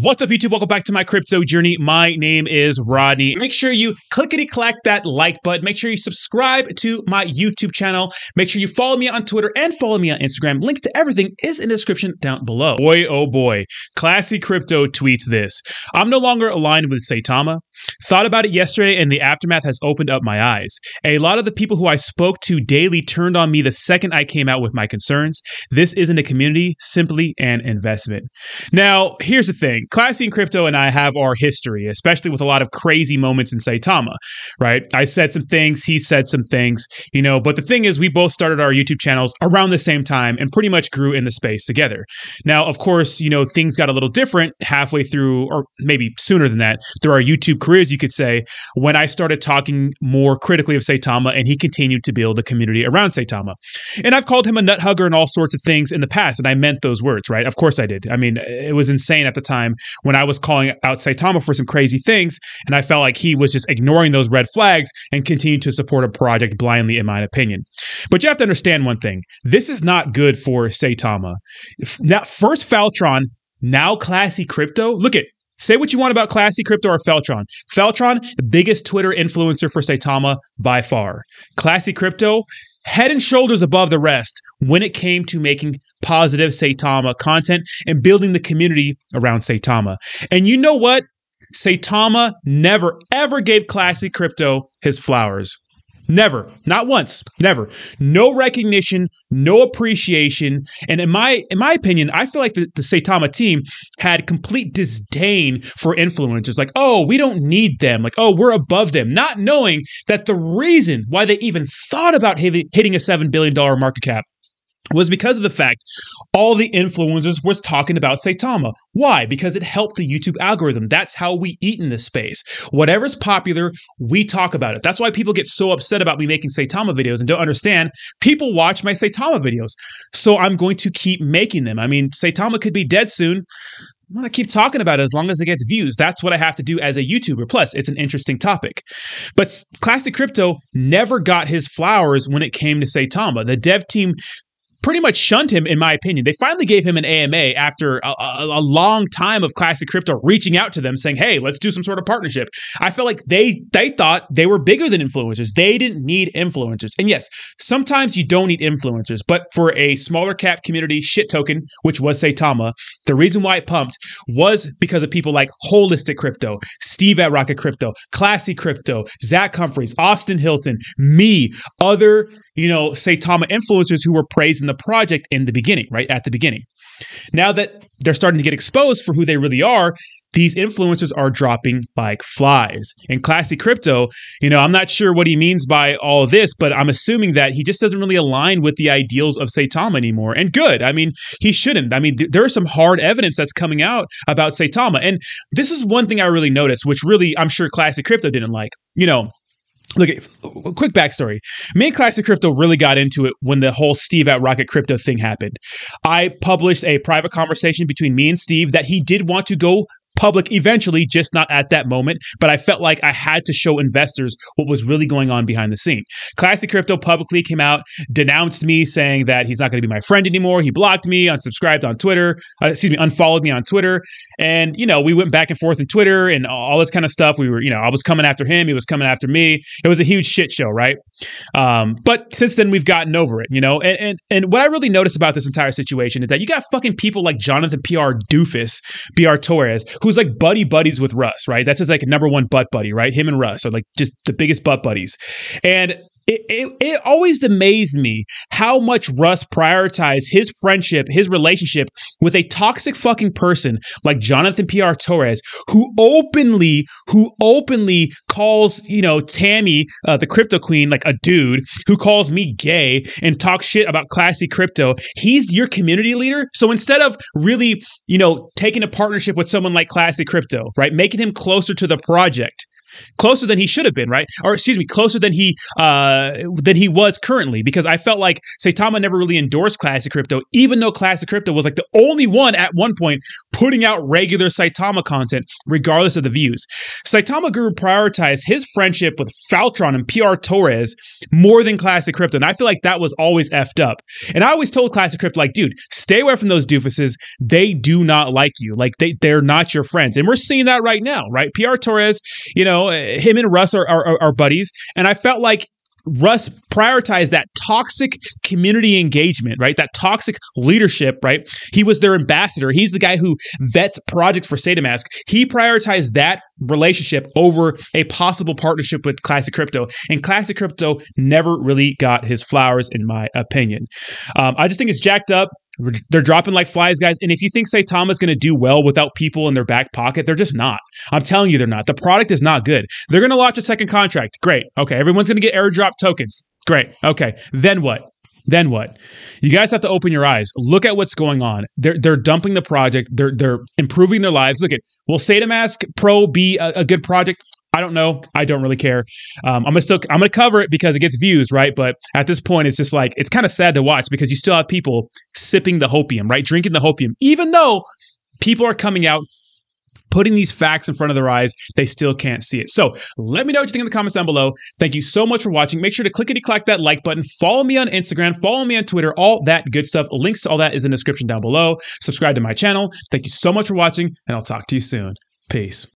What's up, YouTube? Welcome back to my crypto journey. My name is Rodney. Make sure you clickety-clack that like button. Make sure you subscribe to my YouTube channel. Make sure you follow me on Twitter and follow me on Instagram. Links to everything is in the description down below. Boy, oh boy. Classy Crypto tweets this. I'm no longer aligned with Saitama. Thought about it yesterday and the aftermath has opened up my eyes. A lot of the people who I spoke to daily turned on me the second I came out with my concerns. This isn't a community, simply an investment. Now, here's the thing. Classy and Crypto and I have our history, especially with a lot of crazy moments in Saitama, right? I said some things, he said some things, but the thing is we both started our YouTube channels around the same time and pretty much grew in the space together. Now, of course, things got a little different halfway through, or maybe sooner than that, through our YouTube careers, you could say, when I started talking more critically of Saitama and he continued to build a community around Saitama. And I've called him a nut hugger and all sorts of things in the past, and I meant those words, right? Of course I did. I mean, it was insane at the time when I was calling out Saitama for some crazy things, and I felt like he was just ignoring those red flags and continued to support a project blindly, in my opinion. But you have to understand one thing. This is not good for Saitama. Now, first Feltron, now Classy Crypto. Look at, say what you want about Classy Crypto or Feltron. Feltron, the biggest Twitter influencer for Saitama by far. Classy Crypto, head and shoulders above the rest when it came to making positive Saitama content and building the community around Saitama. And you know what? Saitama never, ever gave Classy Crypto his flowers. Never. Not once. Never. No recognition, no appreciation. And in my opinion, I feel like the Saitama team had complete disdain for influencers. Like, oh, we don't need them. Like, oh, we're above them. Not knowing that the reason why they even thought about hitting a $7 billion market cap was because of the fact all the influencers was talking about Saitama. Why? Because it helped the YouTube algorithm. That's how we eat in this space. Whatever's popular, we talk about it. That's why people get so upset about me making Saitama videos and don't understand. People watch my Saitama videos. So I'm going to keep making them. I mean, Saitama could be dead soon. I'm going to keep talking about it as long as it gets views. That's what I have to do as a YouTuber. Plus, it's an interesting topic. But Classy Crypto never got his flowers when it came to Saitama. The dev team pretty much shunned him, in my opinion. They finally gave him an AMA after a long time of Classy Crypto reaching out to them saying, hey, let's do some sort of partnership. I felt like they thought they were bigger than influencers. They didn't need influencers. And yes, sometimes you don't need influencers, but for a smaller cap community shit token, which was Saitama, the reason why it pumped was because of people like Holistic Crypto, Steve at Rocket Crypto, Classy Crypto, Zach Humphreys, Austin Hilton, me, other Saitama influencers who were praising the project in the beginning, right? At the beginning. Now that they're starting to get exposed for who they really are, these influencers are dropping like flies. And Classy Crypto, I'm not sure what he means by all of this, but I'm assuming that he just doesn't really align with the ideals of Saitama anymore. And good. I mean, he shouldn't. I mean, there is some hard evidence that's coming out about Saitama. And this is one thing I really noticed, which really I'm sure Classy Crypto didn't like. Look, a quick backstory. Me and Classic Crypto really got into it when the whole Steve at Rocket Crypto thing happened. I published a private conversation between me and Steve that he did want to go public eventually, just not at that moment. But I felt like I had to show investors what was really going on behind the scene. Classic Crypto publicly came out, denounced me, saying that he's not going to be my friend anymore. He blocked me, unsubscribed on Twitter, unfollowed me on Twitter. And, we went back and forth on Twitter and all this kind of stuff. We were, I was coming after him. He was coming after me. It was a huge shit show, right? But since then, we've gotten over it, And what I really noticed about this entire situation is that you got fucking people like Jonathan PR Doofus, BR Torres, who's like buddies with Russ, right? That's his like number one butt buddy, right? Him and Russ are like just the biggest butt buddies. And it always amazed me how much Russ prioritized his friendship, his relationship with a toxic fucking person like Jonathan PR Torres, who openly calls, Tammy, the crypto queen, like a dude, who calls me gay and talks shit about Classy Crypto. He's your community leader. So instead of really, taking a partnership with someone like Classy Crypto, right, making him closer to the project, closer than he should have been, right? Or excuse me, closer than he was currently, because I felt like Saitama never really endorsed Classic Crypto, even though Classic Crypto was like the only one at one point putting out regular Saitama content, regardless of the views. Saitama Guru prioritized his friendship with Faltron and PR Torres more than Classic Crypto, and I feel like that was always effed up. And I always told Classic Crypto, like, dude, stay away from those doofuses. They do not like you. Like, they're not your friends. And we're seeing that right now, right? PR Torres, you know, him and Russ are buddies. And I felt like Russ prioritized that toxic community engagement, right? That toxic leadership, right? He was their ambassador. He's the guy who vets projects for Saitama. He prioritized that relationship over a possible partnership with Classic Crypto. And Classic Crypto never really got his flowers, in my opinion. I just think it's jacked up. They're dropping like flies, guys. And if you think Saitama's going to do well without people in their back pocket, they're just not. I'm telling you, they're not. The product is not good. They're going to launch a second contract. Great. Okay. Everyone's going to get airdrop tokens. Great. Okay. Then what? Then what? You guys have to open your eyes. Look at what's going on. They're dumping the project. They're improving their lives. Look at, will Saitamask Pro be a good project? I don't know. I don't really care. I'm gonna cover it because it gets views, right? But at this point, it's just like, it's kind of sad to watch because you still have people sipping the hopium, right? Drinking the hopium, even though people are coming out, putting these facts in front of their eyes, they still can't see it. So let me know what you think in the comments down below. Thank you so much for watching. Make sure to clickety-clack that like button. Follow me on Instagram. Follow me on Twitter. All that good stuff. Links to all that is in the description down below. Subscribe to my channel. Thank you so much for watching, and I'll talk to you soon. Peace.